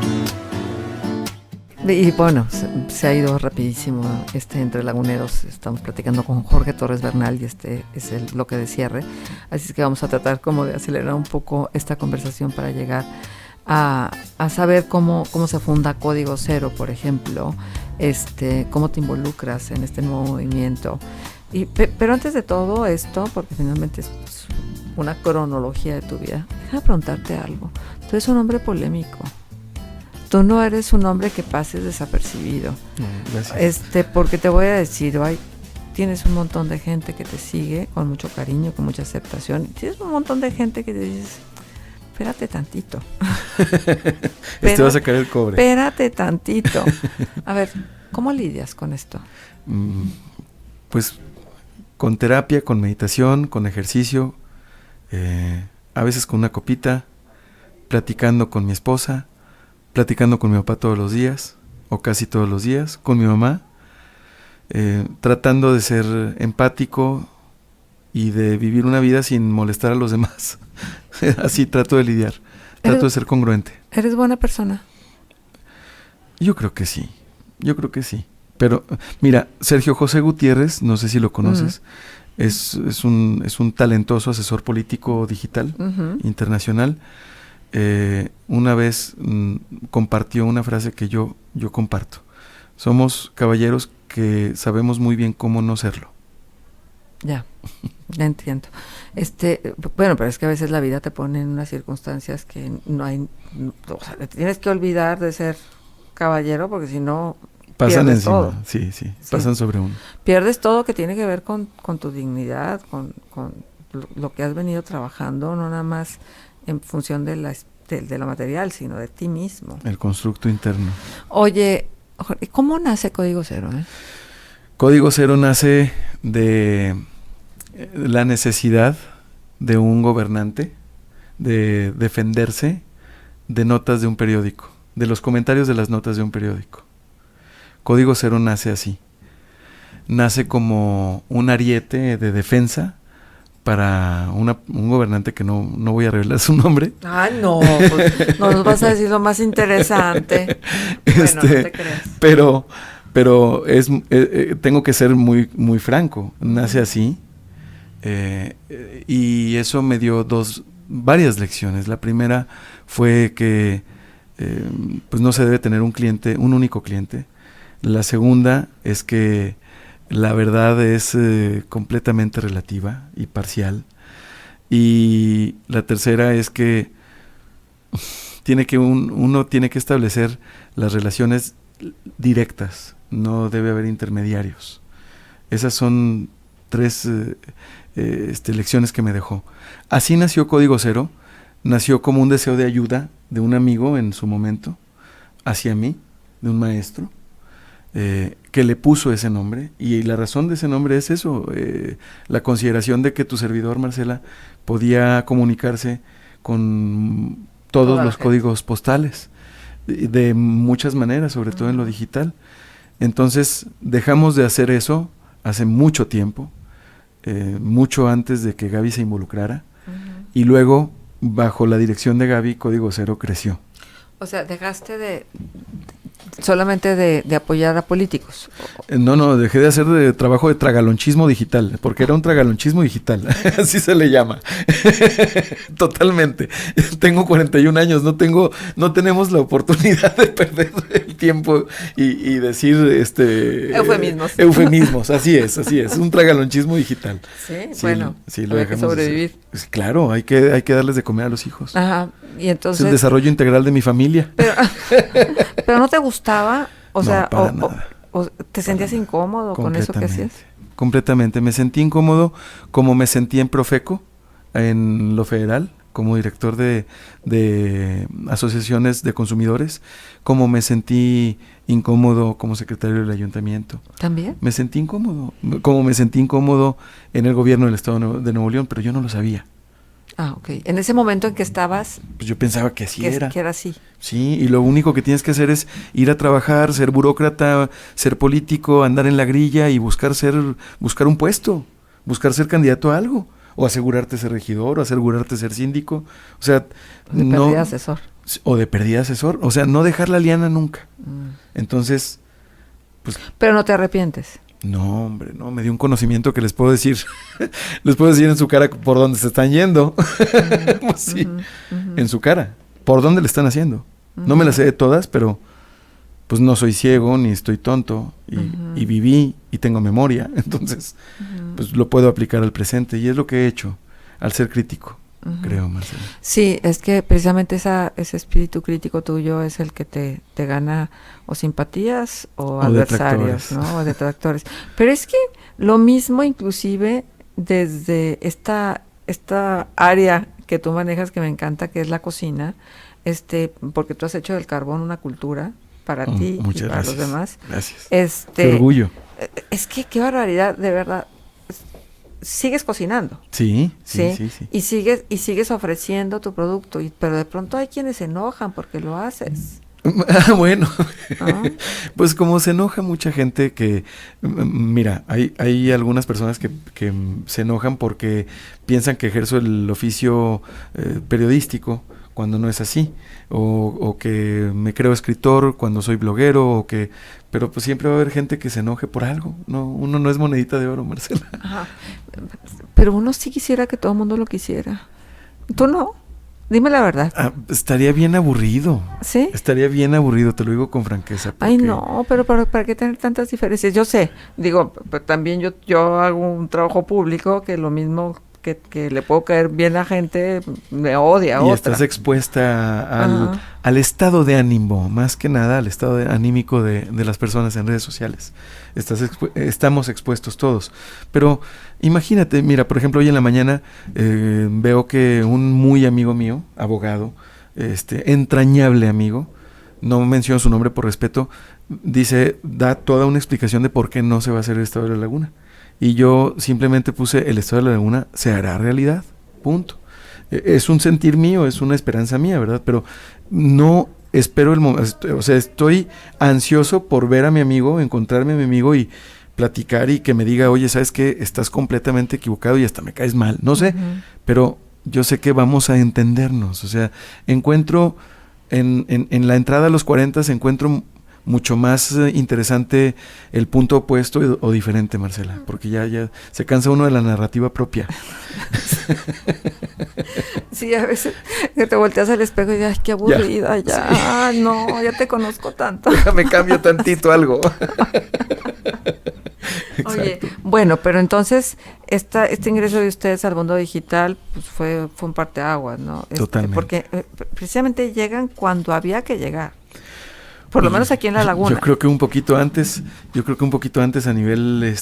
Y bueno, se ha ido rapidísimo Entre Laguneros. Estamos platicando con Jorge Torres Bernal y este es el bloque de cierre. Así es que vamos a tratar como de acelerar un poco esta conversación para llegar a saber cómo se funda Código Cero, por ejemplo, cómo te involucras en este nuevo movimiento. Pero antes de todo esto, porque finalmente es una cronología de tu vida, déjame preguntarte algo. Tú eres un hombre polémico. Tú no eres un hombre que pases desapercibido. Gracias. Porque te voy a decir, tienes un montón de gente que te sigue con mucho cariño, con mucha aceptación. Tienes un montón de gente que te dices, espérate tantito. Va a sacar el cobre. Espérate tantito. A ver, ¿cómo lidias con esto? pues con terapia, con meditación, con ejercicio, a veces con una copita, platicando con mi esposa, platicando con mi papá todos los días, o casi todos los días, con mi mamá, tratando de ser empático y de vivir una vida sin molestar a los demás. Así trato de lidiar, trato de ser congruente. ¿Eres buena persona? Yo creo que sí. Pero mira, Sergio José Gutiérrez, no sé si lo conoces, es un talentoso asesor político digital internacional. Una vez compartió una frase que yo comparto: somos caballeros que sabemos muy bien cómo no serlo. Ya entiendo. Bueno, pero es que a veces la vida te pone en unas circunstancias que no hay, o sea, te tienes que olvidar de ser caballero, porque si no pasan pierdes encima, todo. sí, pasan sobre uno. Pierdes todo que tiene que ver con tu dignidad, con lo que has venido trabajando, no nada más en función de la material, sino de ti mismo. El constructo interno. Oye, ¿cómo nace Código Cero? Código Cero nace de la necesidad de un gobernante de defenderse de notas de un periódico, de los comentarios de las notas de un periódico. Código Cero nace así. Nace como un ariete de defensa para un gobernante que no voy a revelar su nombre. Ah, no, pues no nos vas a decir lo más interesante. Bueno, no te creas. Pero tengo que ser muy, muy franco. Nace así. Y eso me dio varias lecciones. La primera fue que pues no se debe tener un único cliente. La segunda es que la verdad es completamente relativa y parcial. Y la tercera es que uno tiene que establecer las relaciones directas, no debe haber intermediarios. Esas son 3 lecciones que me dejó. Así nació Código Cero. Nació como un deseo de ayuda de un amigo en su momento hacia mí, de un maestro, que le puso ese nombre, y la razón de ese nombre es eso, la consideración de que tu servidor, Marcela, podía comunicarse con todos los códigos postales, de muchas maneras, sobre todo en lo digital. Entonces dejamos de hacer eso hace mucho tiempo, mucho antes de que Gaby se involucrara, y luego, bajo la dirección de Gaby, Código Cero creció. O sea, dejaste solamente de apoyar a políticos. No, dejé de hacer trabajo de tragalonchismo digital, porque era un tragalonchismo digital, así se le llama. Totalmente. Tengo 41 años, no tenemos la oportunidad de perder el tiempo y decir eufemismos, así es, un tragalonchismo digital. Sí, bueno, sí, lo hay que sobrevivir. Pues, claro, hay que darles de comer a los hijos. Ajá, y entonces es el desarrollo integral de mi familia. Pero ¿no te gustaba? O sea, nada. O ¿te sentías incómodo con eso que hacías? Completamente. Me sentí incómodo, como me sentí en Profeco, en lo federal, como director de asociaciones de consumidores, como me sentí incómodo como secretario del ayuntamiento. ¿También? Me sentí incómodo, como me sentí incómodo en el gobierno del estado de Nuevo León, pero yo no lo sabía. Ah, ok. En ese momento en que estabas... Pues yo pensaba que así era. Que era así. Sí, y lo único que tienes que hacer es ir a trabajar, ser burócrata, ser político, andar en la grilla y buscar un puesto, buscar ser candidato a algo, o asegurarte ser regidor, o asegurarte ser síndico. O sea, de perdida asesor. O de perdida asesor. O sea, no dejar la liana nunca. Entonces, pues... Pero no te arrepientes. No, hombre, no, me dio un conocimiento que les puedo decir en su cara por dónde se están yendo. Sí, en su cara, por dónde le están haciendo. No me las sé de todas, pero pues no soy ciego ni estoy tonto y viví y tengo memoria, entonces pues lo puedo aplicar al presente y es lo que he hecho al ser crítico. Creo, Marcela. Sí, es que precisamente ese espíritu crítico tuyo es el que te gana o simpatías o adversarios, ¿no? O detractores. Pero es que lo mismo inclusive desde esta área que tú manejas, que me encanta, que es la cocina, porque tú has hecho del carbón una cultura, para ti y muchas para gracias. los demás. Gracias. Qué orgullo. Es que qué barbaridad, de verdad. Sigues cocinando. Sí. Y sigues ofreciendo tu producto, pero de pronto hay quienes se enojan porque lo haces. Bueno, ¿Ah? pues como se enoja mucha gente que, mira, hay algunas personas que se enojan porque piensan que ejerzo el oficio periodístico cuando no es así, o que me creo escritor cuando soy bloguero, pero pues siempre va a haber gente que se enoje por algo, no, uno no es monedita de oro, Marcela. Ajá. Pero uno sí quisiera que todo el mundo lo quisiera. ¿Tú no? Dime la verdad. Estaría bien aburrido. ¿Sí? Estaría bien aburrido, te lo digo con franqueza. Ay, no, pero ¿para qué tener tantas diferencias? Yo sé, digo, pero también yo hago un trabajo público que lo mismo que le puedo caer bien a gente, me odia a y otra. Estás expuesta al estado de ánimo, más que nada al estado anímico de las personas en redes sociales. Estamos expuestos todos. Pero imagínate, mira, por ejemplo, hoy en la mañana veo que un muy amigo mío, abogado, entrañable amigo, no menciono su nombre por respeto, da toda una explicación de por qué no se va a hacer el Estado de la Laguna. Y yo simplemente puse el Estado de la Laguna se hará realidad, punto. Es un sentir mío, es una esperanza mía, ¿verdad? Pero no espero el momento, o sea, estoy ansioso por ver a mi amigo, encontrarme a mi amigo y platicar y que me diga, oye, ¿sabes qué? Estás completamente equivocado y hasta me caes mal, no sé, pero yo sé que vamos a entendernos, o sea, encuentro en la entrada a los 40 encuentro mucho más interesante el punto opuesto o diferente, Marcela, porque ya se cansa uno de la narrativa propia. Sí, a veces que te volteas al espejo y dices, ay, qué aburrida, ya, no, ya te conozco tanto. Déjame cambio tantito algo. Oye, bueno, pero entonces este ingreso de ustedes al mundo digital pues fue un parteaguas, ¿no? Totalmente. Porque precisamente llegan cuando había que llegar. Por lo menos aquí en La Laguna. Yo creo que un poquito antes a nivel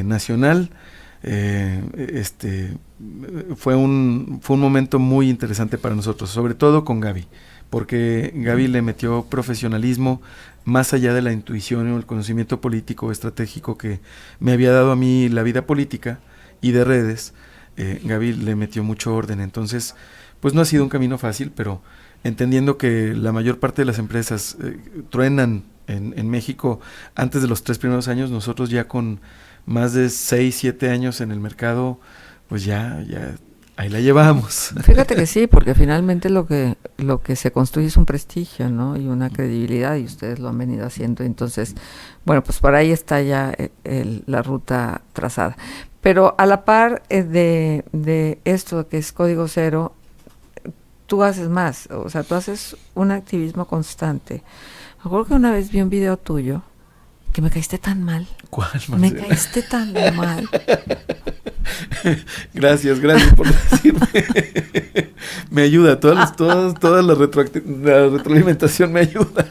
nacional, fue un momento muy interesante para nosotros, sobre todo con Gaby, porque Gaby le metió profesionalismo más allá de la intuición o el conocimiento político estratégico que me había dado a mí la vida política y de redes. Gaby le metió mucho orden, entonces pues no ha sido un camino fácil, pero entendiendo que la mayor parte de las empresas truenan en México antes de los 3 primeros años, nosotros ya con más de 6, 7 años en el mercado, pues ya ahí la llevamos. Fíjate que sí, porque finalmente lo que se construye es un prestigio, ¿no? Y una credibilidad, y ustedes lo han venido haciendo. Entonces, bueno, pues por ahí está ya la ruta trazada. Pero a la par de esto que es Código Cero, tú haces más, o sea, tú haces un activismo constante. Me acuerdo que una vez vi un video tuyo que me caíste tan mal. ¿Cuál, Marcela? Me caíste tan mal. Gracias por decirme. Me ayuda, toda la retroalimentación me ayuda.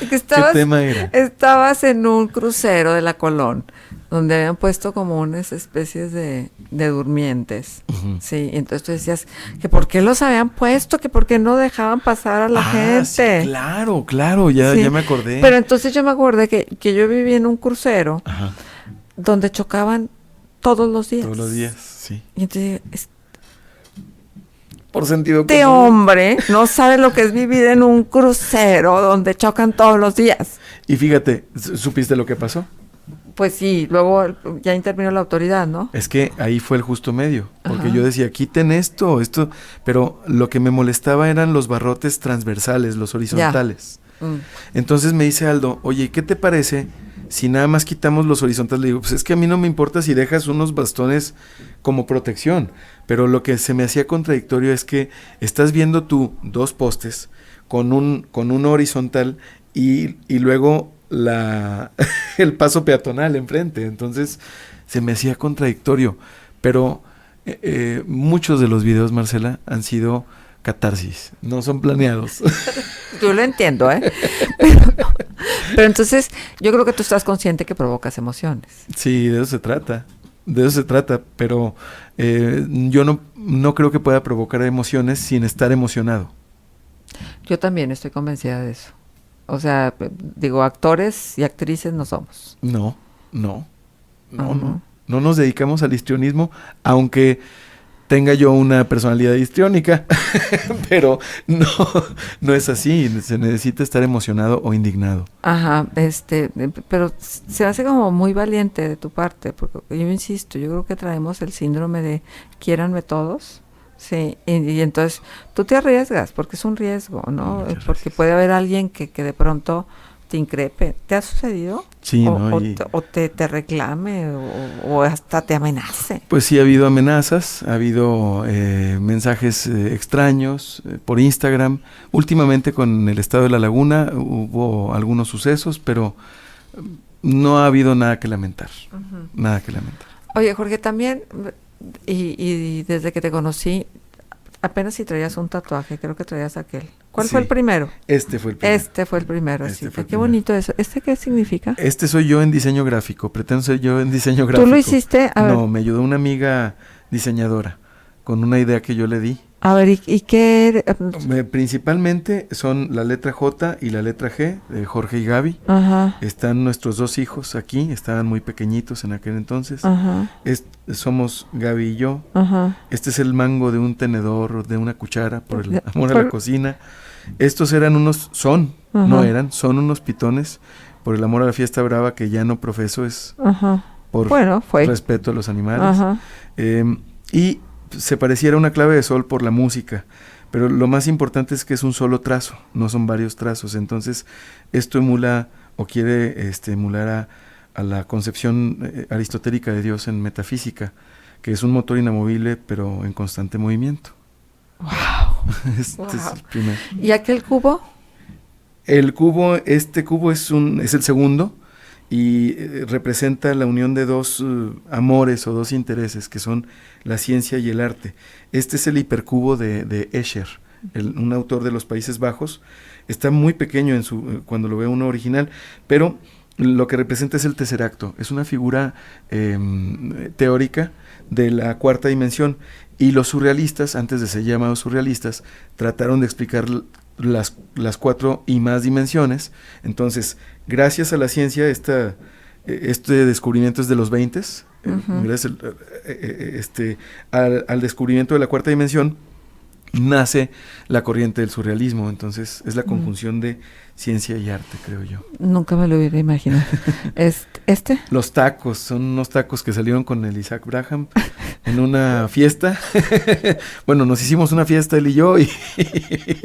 ¿Qué tema era? Estabas en un crucero de la Colón, donde habían puesto como unas especies de durmientes. Uh-huh. Sí, y entonces tú decías que por qué los habían puesto, que por qué no dejaban pasar a la gente. Sí, claro, ya me acordé. Pero entonces yo me acordé que yo viví en un crucero, ajá, donde chocaban todos los días. Todos los días, sí. Y entonces, por sentido este hombre no sabe lo que es vivir en un crucero donde chocan todos los días. Y fíjate, ¿supiste lo que pasó? Pues sí, luego ya intervino la autoridad, ¿no? Es que ahí fue el justo medio, porque Ajá. yo decía, quiten esto, pero lo que me molestaba eran los barrotes transversales, los horizontales. Entonces me dice Aldo, oye, ¿qué te parece si nada más quitamos los horizontales? Le digo, pues es que a mí no me importa si dejas unos bastones como protección, pero lo que se me hacía contradictorio es que estás viendo tú 2 postes con un horizontal y luego el paso peatonal enfrente, entonces se me hacía contradictorio, pero muchos de los videos, Marcela, han sido catarsis, no son planeados. Yo lo entiendo, pero entonces yo creo que tú estás consciente que provocas emociones. Sí, de eso se trata, pero yo no creo que pueda provocar emociones sin estar emocionado. Yo también estoy convencida de eso. O sea, digo, actores y actrices no somos. No nos dedicamos al histrionismo, aunque tenga yo una personalidad histriónica, pero no es así, se necesita estar emocionado o indignado. Ajá, pero se hace como muy valiente de tu parte, porque yo insisto, yo creo que traemos el síndrome de quiéranme todos, sí, y entonces tú te arriesgas, porque es un riesgo, ¿no? Muchas Porque gracias. puede haber alguien que de pronto te increpe. ¿Te ha sucedido? Sí, O te reclame o hasta te amenace. Pues sí, ha habido amenazas, ha habido mensajes extraños por Instagram. Últimamente con el estado de la laguna hubo algunos sucesos, pero no ha habido nada que lamentar. Uh-huh. Nada que lamentar. Oye, Jorge, también, y desde que te conocí, apenas si traías un tatuaje, creo que traías aquel. ¿Cuál fue el primero? Este fue el primero. Este fue el primero, Este sí. fue el Qué primero. bonito eso. ¿Qué significa? Este soy yo en diseño gráfico, pretendo ser yo en diseño gráfico. ¿Tú lo hiciste? A ver. No, me ayudó una amiga diseñadora con una idea que yo le di. A ver, ¿y qué? Principalmente son la letra J y la letra G de Jorge y Gaby. Ajá, Están nuestros 2 hijos aquí, estaban muy pequeñitos en aquel entonces. ajá, Somos Gaby y yo. ajá. Este es el mango de un tenedor, de una cuchara, por el amor a Por- la cocina. Estos eran Ajá. son unos pitones por el amor a la fiesta brava, que ya no profeso, es Ajá. por Bueno, fue. respeto a los animales. Ajá. Y se pareciera una clave de sol por la música, pero lo más importante es que es un solo trazo, no son varios trazos. Entonces esto emula o quiere emular a la concepción aristotélica de Dios en metafísica, que es un motor inamovible pero en constante movimiento. Wow. Este es el primer. ¿Y aquel cubo? Este cubo es el segundo y representa la unión de 2 amores o 2 intereses, que son la ciencia y el arte. Este es el hipercubo de Escher, un autor de los Países Bajos. Está muy pequeño cuando lo ve uno original, pero lo que representa es el tesseracto. Es una figura teórica de la 4ª dimensión, y los surrealistas, antes de ser llamados surrealistas, trataron de explicar las 4 y más dimensiones. Entonces, gracias a la ciencia, este descubrimiento es de los 20s, Uh-huh. gracias al descubrimiento de la 4ª dimensión, nace la corriente del surrealismo. Entonces, es la conjunción de ciencia y arte, creo yo. Nunca me lo hubiera imaginado. ¿Este? Los tacos, son unos tacos que salieron con el Isaac Braham en una fiesta. Bueno, nos hicimos una fiesta él y yo y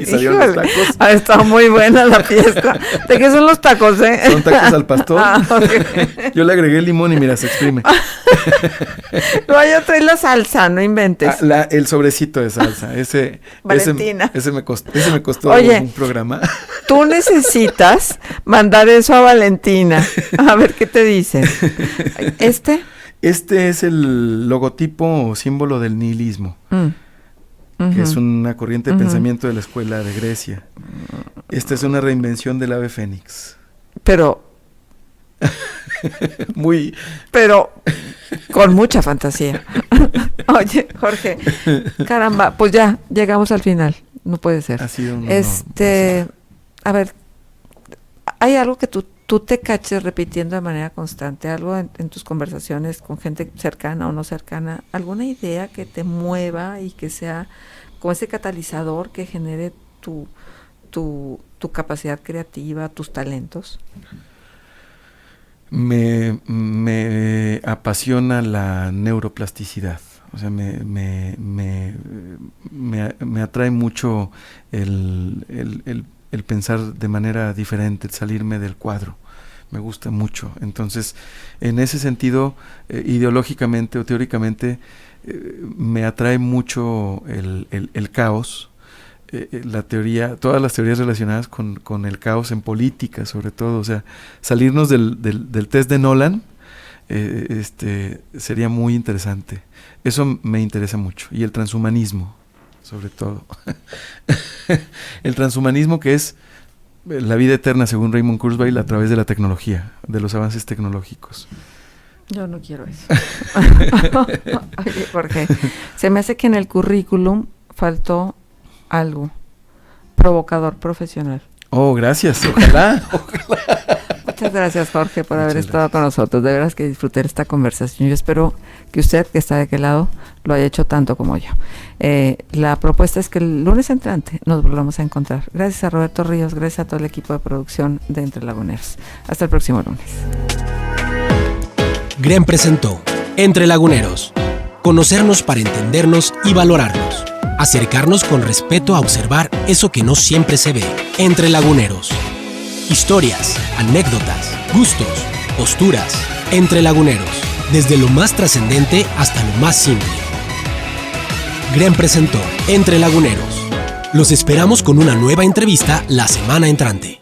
salieron los tacos. Ha estado muy buena la fiesta. ¿De qué son los tacos, Son tacos al pastor. Okay. Yo le agregué limón y mira, se exprime. Vaya, trae la salsa, no inventes. El sobrecito de salsa, Valentina. ese me costó Oye, un programa. Tú necesitas mandar eso a Valentina. A ver qué te dice. ¿Este? Este es el logotipo o símbolo del nihilismo, que es una corriente de pensamiento de la escuela de Grecia. Esta es una reinvención del ave fénix. Pero con mucha fantasía. Oye, Jorge, caramba, pues ya llegamos al final. No puede ser. Ha sido un honor. A ver, ¿hay algo que tú te caches repitiendo de manera constante? ¿Algo en tus conversaciones con gente cercana o no cercana? ¿Alguna idea que te mueva y que sea como ese catalizador que genere tu capacidad creativa, tus talentos? Me apasiona la neuroplasticidad. O sea, me atrae mucho el pensar de manera diferente, el salirme del cuadro. Me gusta mucho. Entonces, en ese sentido, ideológicamente o teóricamente, me atrae mucho el caos. La teoría, todas las teorías relacionadas con el caos en política, sobre todo. O sea, salirnos del test de Nolan sería muy interesante. Eso me interesa mucho. Y el transhumanismo, sobre todo. El transhumanismo, que es la vida eterna, según Raymond Kurzweil, a través de la tecnología, de los avances tecnológicos. Yo no quiero eso. Oye, Jorge, se me hace que en el currículum faltó algo. Provocador profesional. Oh, gracias, ojalá. Muchas gracias, Jorge, por haber estado con nosotros. De veras que disfruté esta conversación. Yo espero que usted, que está de aquel lado, lo haya hecho tanto como yo. La propuesta es que el lunes entrante nos volvamos a encontrar. Gracias a Roberto Ríos, gracias a todo el equipo de producción de Entre Laguneros. Hasta el próximo lunes. GREM presentó Entre Laguneros. Conocernos para entendernos y valorarnos. Acercarnos con respeto a observar eso que no siempre se ve. Entre Laguneros. Historias, anécdotas, gustos, posturas. Entre Laguneros. Desde lo más trascendente hasta lo más simple. GREM presentó Entre Laguneros. Los esperamos con una nueva entrevista la semana entrante.